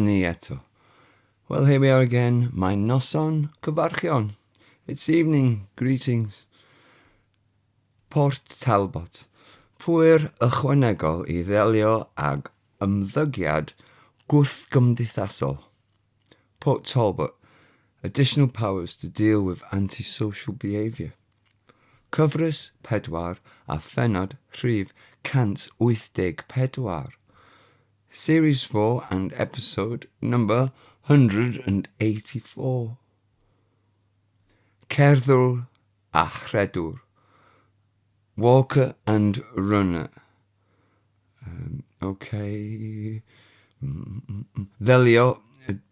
dyma eto. Well, here we are again. Mae'n noson, cyfarchion. It's evening. Greetings. Port Talbot. Pwerau ychwanegol I ddelio ag ymddygiad gwrthgymdeithasol. Port Talbot. Additional powers to deal with antisocial behaviour. Cyfres pedwar a phenod rhif cant wyth pedwar. Series 4 and episode number 184. Cerddwr A Rhedwr. Walker and runner. Okay. Ddelio.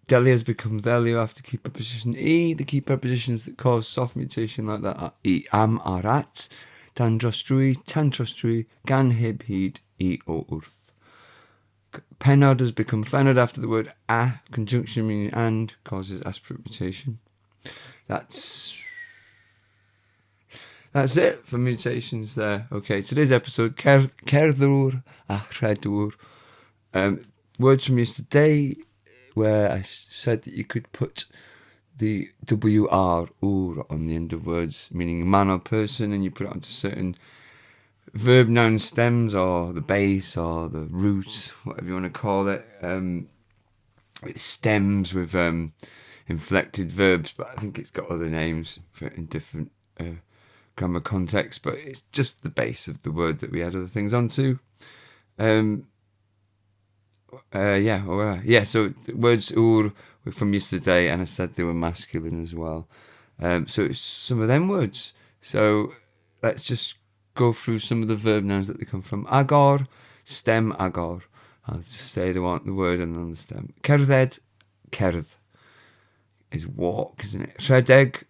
Ddelio has become ddelio after key preposition E. The key prepositions that cause soft mutation like that are I am are at, tan trostri, gan heb hyd, I o wrth. Penod has become phenod after the word a, conjunction meaning and, causes aspirate mutation. That's it for mutations there. Okay, today's episode, Cerddwr A Rhedwr. Words from yesterday, where I said that you could put the WR, ur, on the end of words, meaning man or person, and you put it onto certain verb noun stems, or the base, or the root, whatever you want to call it. It stems with inflected verbs, but I think it's got other names for it in different grammar contexts, but it's just the base of the word that we add other things onto. So the words ur were from yesterday, and I said they were masculine as well. So it's some of them words. So let's just go through some of the verb nouns that they come from. Agor, stem agor. I'll just say the word and then the stem. Cerdded, cerdd, is walk, isn't it? Rhedeg,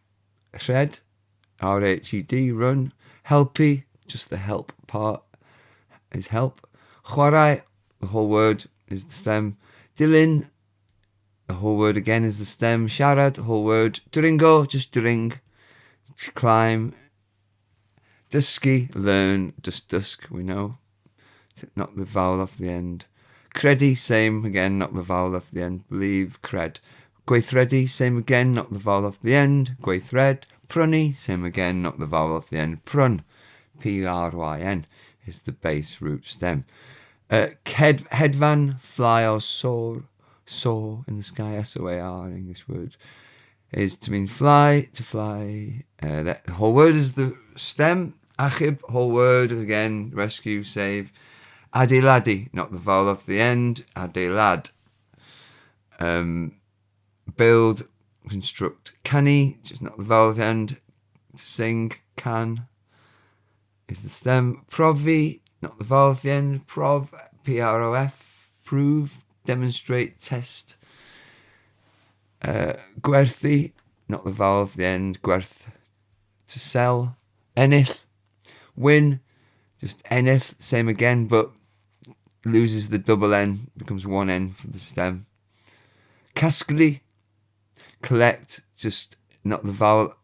rhed, R-H-E-D, run. Helpy, just the help part, is help. Pwerau, the whole word, is the stem. Dilyn, the whole word again is the stem. Siarad, the whole word. Dringo, just drink. Climb. Dysgu, learn. Just dusk, we know. Not the vowel off the end. Credu, same again, not the vowel off the end. Believe, cred. Gweithredu, same again, not the vowel off the end. Gweithred. Prynu, same again, not the vowel off the end. Pryn, P-R-Y-N, is the base root stem. Hedfan, fly or soar, soar in the sky, S-O-A-R, an English word, is to mean fly, to fly. The whole word is the stem. Achib, whole word, again, rescue, save. Adeiladu, not the vowel off the end. Adeilad. Build, construct. Canu, just not the vowel off the end. To sing, can, is the stem. Profi, not the vowel off the end. Prov, P-R-O-F, prove, demonstrate, test. Gwerthu, not the vowel off the end. Gwerth, to sell. Ennill, win, just ennill, same again, but loses the double N, becomes one N for the stem. Casglu, collect, just not the vowel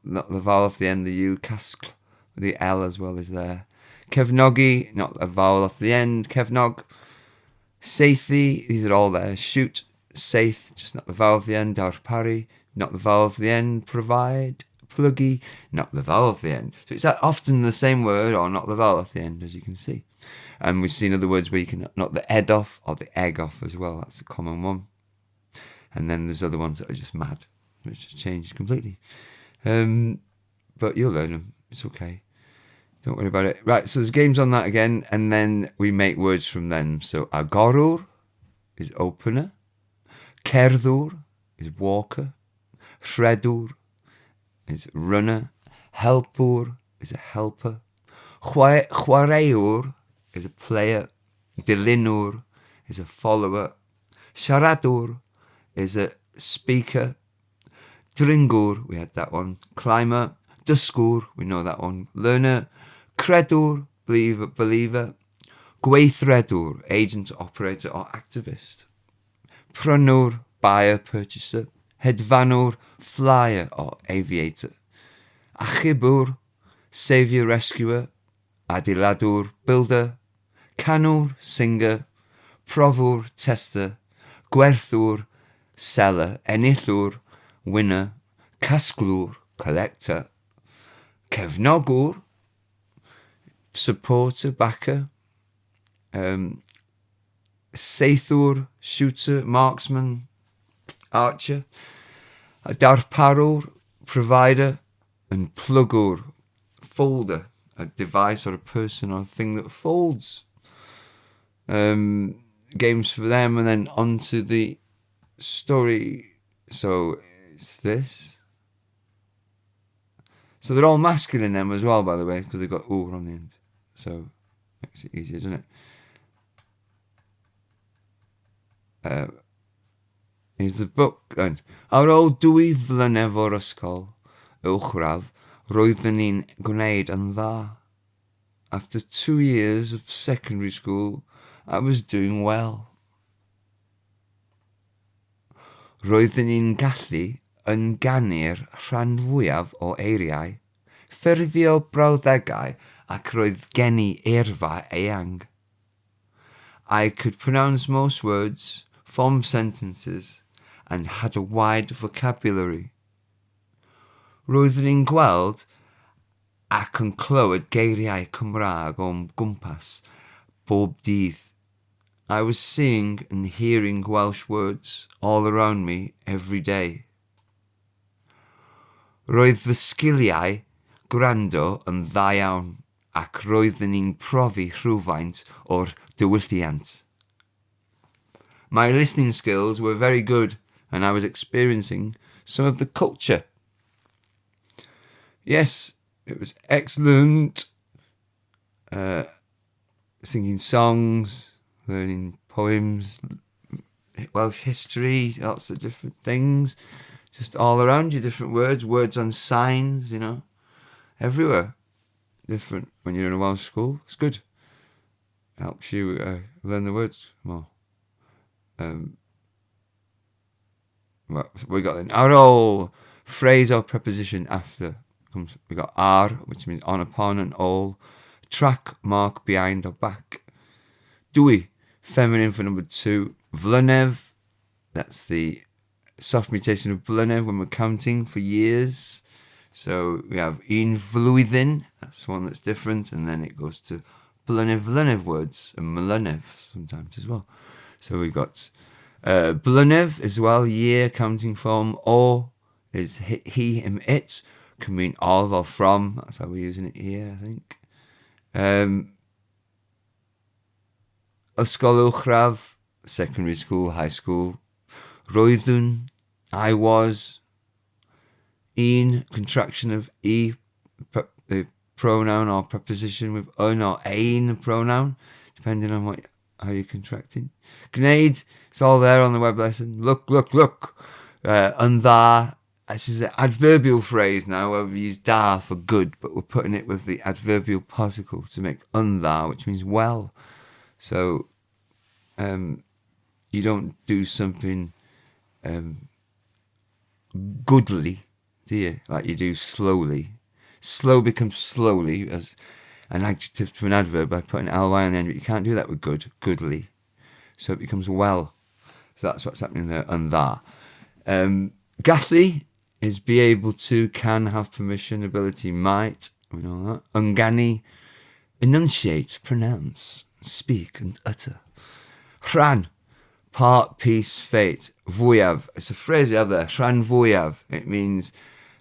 off the end, the U. Casgl, the L as well is there. Cefnogi, not a vowel off the end. Cefnog. Seithi, these are all there. Shoot, saith, just not the vowel off the end. Darpari, not the vowel off the end. Provide. Pluggy, not the vowel off the end. So it's often the same word or not the vowel off the end, as you can see. And we've seen other words where you can knock the ed off or the egg off as well. That's a common one. And then there's other ones that are just mad, which have changed completely. But you'll learn them. It's okay. Don't worry about it. Right, so there's games on that again, and then we make words from them. So agorwr is opener. Cerddwr is walker. Rhedwr is runner. Helpwr is a helper. Chwaraewr is a player. Dilynwr is a follower. Siaradwr is a speaker. Dringwr, we had that one. Climber. Dysgwr, we know that one. Learner. Credwr, believer. Gweithredwr, agent, operator, or activist. Prynwr, buyer, purchaser. Hedfanwr, flyer, or aviator. Achibwr, saviour, rescuer. Adeiladwr, builder. Canwr, singer. Profwr, tester. Gwerthwr, seller, enillwr, winner, casglwr, collector, cefnogwr, supporter, backer, seithwr, shooter, marksman, archer, a darparwr, provider, and plugwr, folder, a device or a person or a thing that folds. Games for them, and then on to the story. So it's this. So they're all masculine them as well, by the way, because they've got "ur" on the end. So makes it easier, doesn't it? Here's the book then. Ar ôl 2 flynedd o'r ysgol uwchradd, roeddwn ni'n gwneud yn dda. After 2 years of secondary school, I was doing well. Roeddwn ni'n gallu ynganu'r rhan fwyaf o eiriau, ffurfio brawddegau ac roedd gen I eirfa eang. I could pronounce most words, form sentences, and had a wide vocabulary. Roeddwn ni'n gweld ac yn clywed geiriau Cymraeg o'n gwmpas bob dydd. I was seeing and hearing Welsh words all around me every day. Roedd fy sgiliau gwrando yn dda iawn ac roeddwn ni'n profi rhywfaint o'r diwylliant. My listening skills were very good and I was experiencing some of the culture. Yes, it was excellent. Singing songs, learning poems, Welsh history, lots of different things. Just all around you, different words on signs, you know, everywhere. Different when you're in a Welsh school. It's good. Helps you learn the words more. Well, we got then. Ar ôl, phrase or preposition after. We got ar, which means on, upon, and all. Track, mark, behind or back. Dwy, feminine for number 2. Flynedd, that's the soft mutation of blynedd when we're counting for years. So we have un flwyddyn, that's one that's different, and then it goes to blynedd words, and mlynedd sometimes as well. So we've got blynedd as well, year counting form. O is he, him, it, can mean of or from, that's how we're using it here, I think. Ysgol uwchradd, secondary school, high school. Roeddwn, I was. Un, contraction of e, the pronoun or preposition with un or ein pronoun, depending on how you're contracting. Gwneud, it's all there on the web lesson. Look. Yn dda, this is an adverbial phrase now where we use da for good, but we're putting it with the adverbial particle to make yn dda, which means well. So you don't do something goodly, do you? Like you do slowly. Slow becomes slowly as an adjective to an adverb by putting ly on the end, but you can't do that with good, goodly. So it becomes well. So that's what's happening there, and that. Gallu is be able to, can, have permission, ability, might. We know that. Ungani, enunciate, pronounce, speak and utter. Rhan, part, piece, fate. Fwyaf, it's a phrase we have there. Rhan fwyaf, it means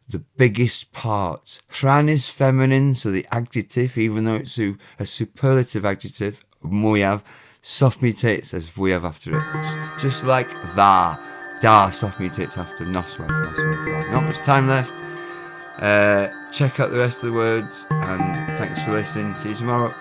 the biggest part. Rhan is feminine, so the adjective, even though it's a superlative adjective, mwyaf, soft mutates as fwyaf after it. It's just like dda. Da soft mutates after noswaith. Not much time left. Check out the rest of the words, and thanks for listening. See you tomorrow.